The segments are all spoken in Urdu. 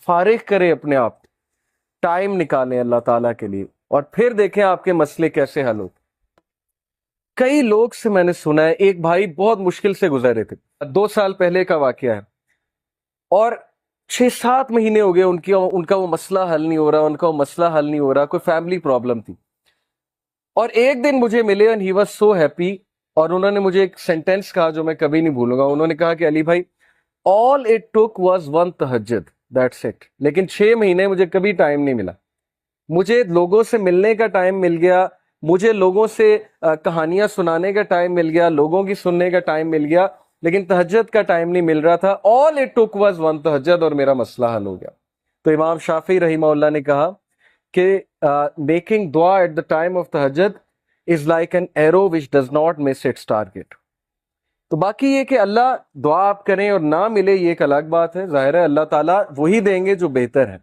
فارغ کریں اپنے آپ، ٹائم نکالیں اللہ تعالیٰ کے لیے، اور پھر دیکھیں آپ کے مسئلے کیسے حل ہوتے۔ کئی لوگ سے میں نے سنا ہے، ایک بھائی بہت مشکل سے گزرے تھے، 2 سال پہلے کا واقعہ ہے، اور 6-7 مہینے ہو گئے ان کا وہ مسئلہ حل نہیں ہو رہا، ان کا وہ مسئلہ حل نہیں ہو رہا، کوئی فیملی پرابلم تھی۔ اور ایک دن مجھے ملے and he was so happy، اور انہوں نے مجھے ایک سینٹینس کہا جو میں کبھی نہیں بھولوں گا۔ انہوں نے کہا کہ علی بھائی all it took was one تہجد، that's it، لیکن 6 مہینے مجھے کبھی ٹائم نہیں ملا، مجھے لوگوں سے ملنے کا ٹائم مل گیا، مجھے لوگوں سے کہانیاں سنانے کا ٹائم مل گیا، لوگوں کی سننے کا ٹائم مل گیا، لیکن تہجد کا ٹائم نہیں مل رہا تھا۔ all it took was one تہجد، اور میرا مسئلہ حل ہو گیا۔ تو امام شافعی رحمہ اللہ نے کہا کہ میکنگ دعا ایٹ دا ٹائم آف تہجد is like an arrow which does not miss its target. تو باقی یہ کہ اللہ دعا آپ کریں اور نہ ملے یہ ایک الگ بات ہے، ظاہر ہے اللہ تعالیٰ وہی دیں گے جو بہتر ہے،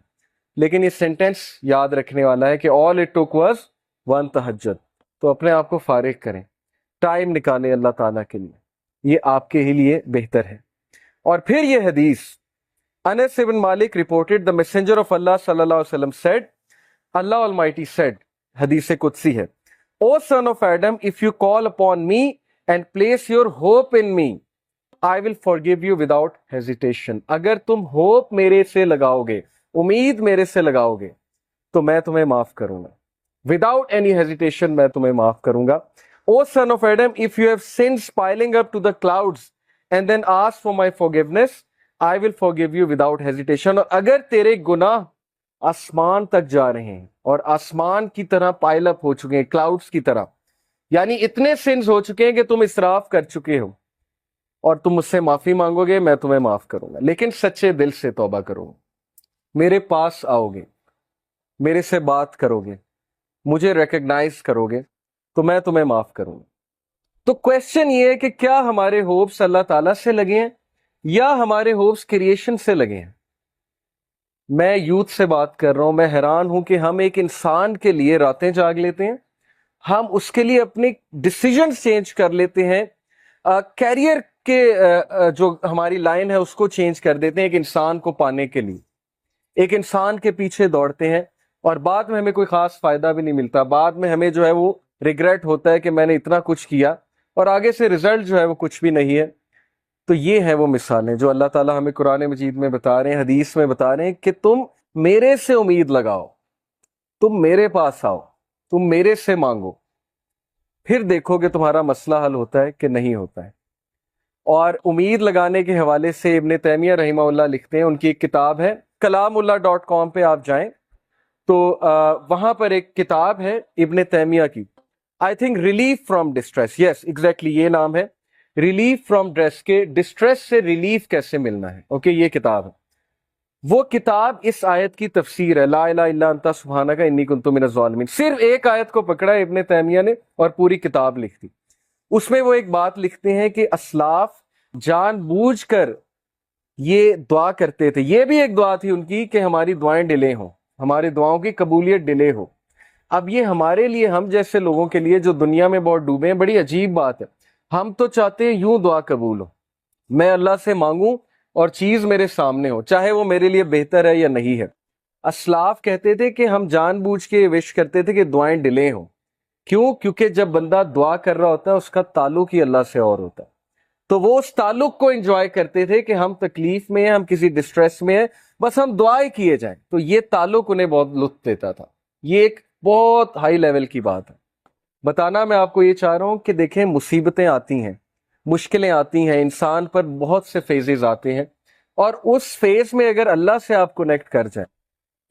لیکن یہ سینٹینس یاد رکھنے والا ہے کہ all it took was one تہجد۔ تو اپنے آپ کو فارغ کریں، ٹائم نکالیں اللہ تعالیٰ کے لیے، یہ آپ کے ہی لیے بہتر ہے۔ اور پھر یہ حدیث، انس بن مالک reported the messenger of Allah صلی اللہ علیہ وسلم said، Allah Almighty said، حدیث قدسی ہے، O son of Adam, if you call upon me and place your hope in me, I will forgive you without hesitation۔ اگر تم ہوپ میرے سے لگاؤ گے، امید میرے سے لگاؤ گے، تو میں تمہیں معاف کروں گا، without any hesitation میں تمہیں معاف کروں گا۔ O son of Adam, if you have sins piling up to the clouds and then ask for my forgiveness, I will forgive you without hesitation۔ اور اگر تیرے گناہ آسمان تک جا رہے ہیں اور آسمان کی طرح پائل اپ ہو چکے ہیں، کلاؤڈز کی طرح، یعنی اتنے سنز ہو چکے ہیں کہ تم اسراف کر چکے ہو، اور تم مجھ سے معافی مانگو گے، میں تمہیں معاف کروں گا، لیکن سچے دل سے توبہ کرو، میرے پاس آؤ گے، میرے سے بات کرو گے، مجھے ریکگنائز کرو گے، تو میں تمہیں معاف کروں گا۔ تو کویسچن یہ ہے کہ کیا ہمارے ہوپس اللہ تعالیٰ سے لگے ہیں یا ہمارے ہوپس کریشن سے لگے ہیں؟ میں یوتھ سے بات کر رہا ہوں، میں حیران ہوں کہ ہم ایک انسان کے لیے راتیں جاگ لیتے ہیں، ہم اس کے لیے اپنے ڈیسیجنز چینج کر لیتے ہیں، کیریئر کے جو ہماری لائن ہے اس کو چینج کر دیتے ہیں ایک انسان کو پانے کے لیے، ایک انسان کے پیچھے دوڑتے ہیں، اور بعد میں ہمیں کوئی خاص فائدہ بھی نہیں ملتا، بعد میں ہمیں جو ہے وہ ریگریٹ ہوتا ہے کہ میں نے اتنا کچھ کیا اور آگے سے رزلٹ جو ہے وہ کچھ بھی نہیں ہے۔ تو یہ ہیں وہ مثالیں جو اللہ تعالیٰ ہمیں قرآن مجید میں بتا رہے ہیں، حدیث میں بتا رہے ہیں کہ تم میرے سے امید لگاؤ، تم میرے پاس آؤ، تم میرے سے مانگو، پھر دیکھو کہ تمہارا مسئلہ حل ہوتا ہے کہ نہیں ہوتا ہے۔ اور امید لگانے کے حوالے سے ابن تیمیہ رحمہ اللہ لکھتے ہیں، ان کی ایک کتاب ہے kalamullah.com پہ آپ جائیں تو وہاں پر ایک کتاب ہے ابن تیمیہ کی، I think relief from distress, yes exactly یہ نام ہے، ریلیف فرام ڈسٹریس، کے ڈسٹریس سے ریلیف کیسے ملنا ہے، اوکے یہ کتاب ہے۔ وہ کتاب اس آیت کی تفسیر ہے، لا الہ الا انت سبحانک انی کنت من الظالمین، صرف ایک آیت کو پکڑا ہے ابن تیمیہ نے اور پوری کتاب لکھ دی۔ اس میں وہ ایک بات لکھتے ہیں کہ اسلاف جان بوجھ کر یہ دعا کرتے تھے، یہ بھی ایک دعا تھی ان کی کہ ہماری دعائیں ڈیلے ہوں، ہماری دعاؤں کی قبولیت ڈیلے ہو۔ اب یہ ہمارے لیے، ہم جیسے لوگوں کے لیے جو دنیا میں بہت ڈوبے ہیں، بڑی عجیب بات ہے۔ ہم تو چاہتے ہیں یوں دعا قبول ہو، میں اللہ سے مانگوں اور چیز میرے سامنے ہو، چاہے وہ میرے لیے بہتر ہے یا نہیں ہے۔ اسلاف کہتے تھے کہ ہم جان بوجھ کے وش کرتے تھے کہ دعائیں ڈیلے ہوں، کیوں؟ کیونکہ جب بندہ دعا کر رہا ہوتا ہے اس کا تعلق ہی اللہ سے اور ہوتا ہے، تو وہ اس تعلق کو انجوائے کرتے تھے کہ ہم تکلیف میں ہیں، ہم کسی ڈسٹریس میں ہیں، بس ہم دعائیں کیے جائیں، تو یہ تعلق انہیں بہت لطف دیتا تھا۔ یہ ایک بہت ہائی لیول کی بات ہے۔ بتانا میں آپ کو یہ چاہ رہا ہوں کہ دیکھیں مصیبتیں آتی ہیں، مشکلیں آتی ہیں، انسان پر بہت سے فیزز آتے ہیں، اور اس فیز میں اگر اللہ سے آپ کنیکٹ کر جائیں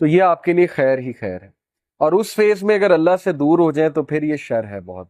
تو یہ آپ کے لیے خیر ہی خیر ہے، اور اس فیز میں اگر اللہ سے دور ہو جائیں تو پھر یہ شر ہے بہت۔